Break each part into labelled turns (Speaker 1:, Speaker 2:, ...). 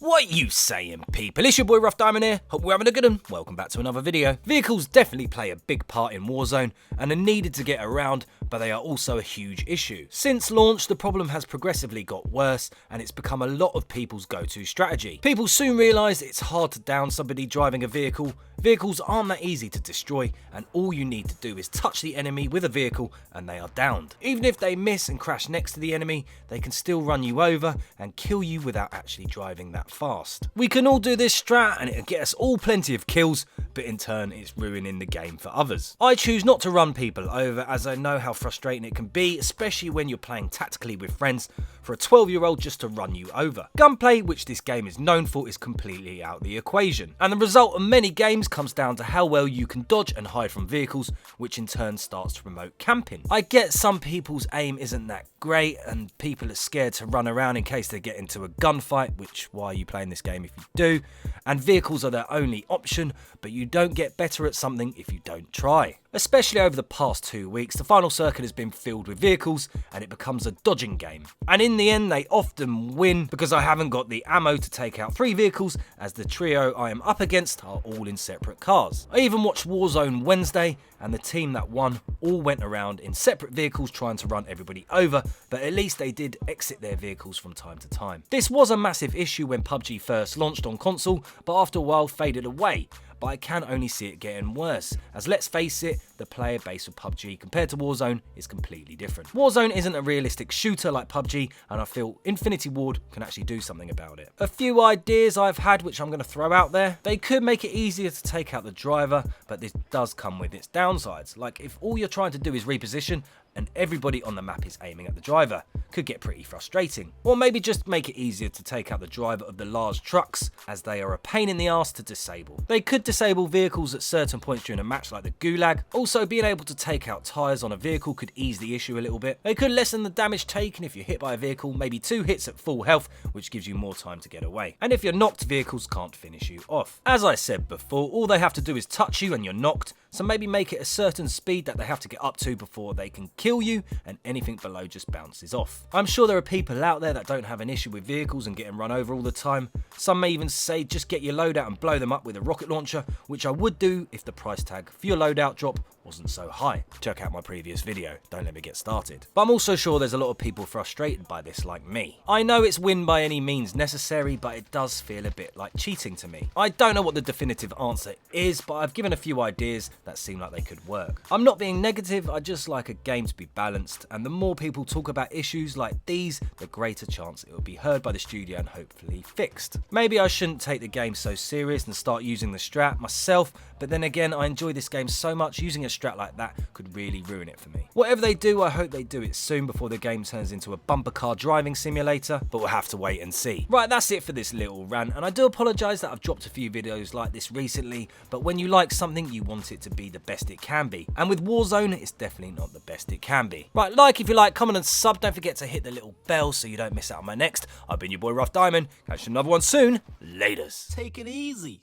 Speaker 1: What you saying, people? It's your boy Rough Diamond here. Hope we're having a good one. Welcome back to another video. Vehicles definitely play a big part in Warzone and are needed to get around, but they are also a huge issue. Since launch, the problem has progressively got worse and it's become a lot of people's go-to strategy. People soon realise it's hard to down somebody driving a vehicle. Vehicles aren't that easy to destroy, and all you need to do is touch the enemy with a vehicle and they are downed. Even if they miss and crash next to the enemy, they can still run you over and kill you without actually driving that fast. We can all do this strat and it'll get us all plenty of kills, but in turn it's ruining the game for others. I choose not to run people over as I know how frustrating it can be, especially when you're playing tactically with friends, for a 12-year-old just to run you over. Gunplay, which this game is known for, is completely out of the equation, and the result of many games comes down to how well you can dodge and hide from vehicles, which in turn starts to promote camping. I get some people's aim isn't that great and people are scared to run around in case they get into a gunfight, which why are you playing this game if you do, and vehicles are their only option, but you don't get better at something if you don't try. Especially over the past 2 weeks, the final circuit has been filled with vehicles and it becomes a dodging game. And in the end, they often win because I haven't got the ammo to take out 3 vehicles, as the trio I am up against are all in separate cars. I even watched Warzone Wednesday and the team that won all went around in separate vehicles trying to run everybody over, but at least they did exit their vehicles from time to time. This was a massive issue when PUBG first launched on console, but after a while faded away. But I can only see it getting worse, as let's face it, the player base of PUBG compared to Warzone is completely different. Warzone isn't a realistic shooter like PUBG, and I feel Infinity Ward can actually do something about it. A few ideas I've had which I'm going to throw out there. They could make it easier to take out the driver, but this does come with its downsides. Like if all you're trying to do is reposition, and everybody on the map is aiming at the driver, could get pretty frustrating. Or maybe just make it easier to take out the driver of the large trucks, as they are a pain in the arse to disable. They could disable vehicles at certain points during a match like the Gulag. Also, being able to take out tyres on a vehicle could ease the issue a little bit. They could lessen the damage taken if you're hit by a vehicle, maybe 2 hits at full health, which gives you more time to get away. And if you're knocked, vehicles can't finish you off. As I said before, all they have to do is touch you and you're knocked, so maybe make it a certain speed that they have to get up to before they can kill you, and anything below just bounces off. I'm sure there are people out there that don't have an issue with vehicles and getting run over all the time. Some may even say just get your loadout and blow them up with a rocket launcher, which I would do if the price tag for your loadout drop wasn't so high. Check out my previous video, don't let me get started. But I'm also sure there's a lot of people frustrated by this like me. I know it's win by any means necessary, but it does feel a bit like cheating to me. I don't know what the definitive answer is, but I've given a few ideas that seem like they could work. I'm not being negative, I just like a game to be balanced, and the more people talk about issues like these, the greater chance it will be heard by the studio and hopefully fixed. Maybe I shouldn't take the game so serious and start using the strat myself, but then again, I enjoy this game so much, using a strat like that could really ruin it for me. Whatever they do, I hope they do it soon before the game turns into a bumper car driving simulator, but we'll have to wait and see. Right, that's it for this little rant, and I do apologise that I've dropped a few videos like this recently, but when you like something, you want it to be the best it can be, and with Warzone, it's definitely not the best it can be. Right, like if you like, comment and sub, don't forget to hit the little bell so you don't miss out on my next. I've been your boy Rough Diamond, catch another one soon, laters.
Speaker 2: Take it easy.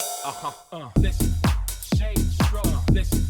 Speaker 2: Listen, shade strong. Listen.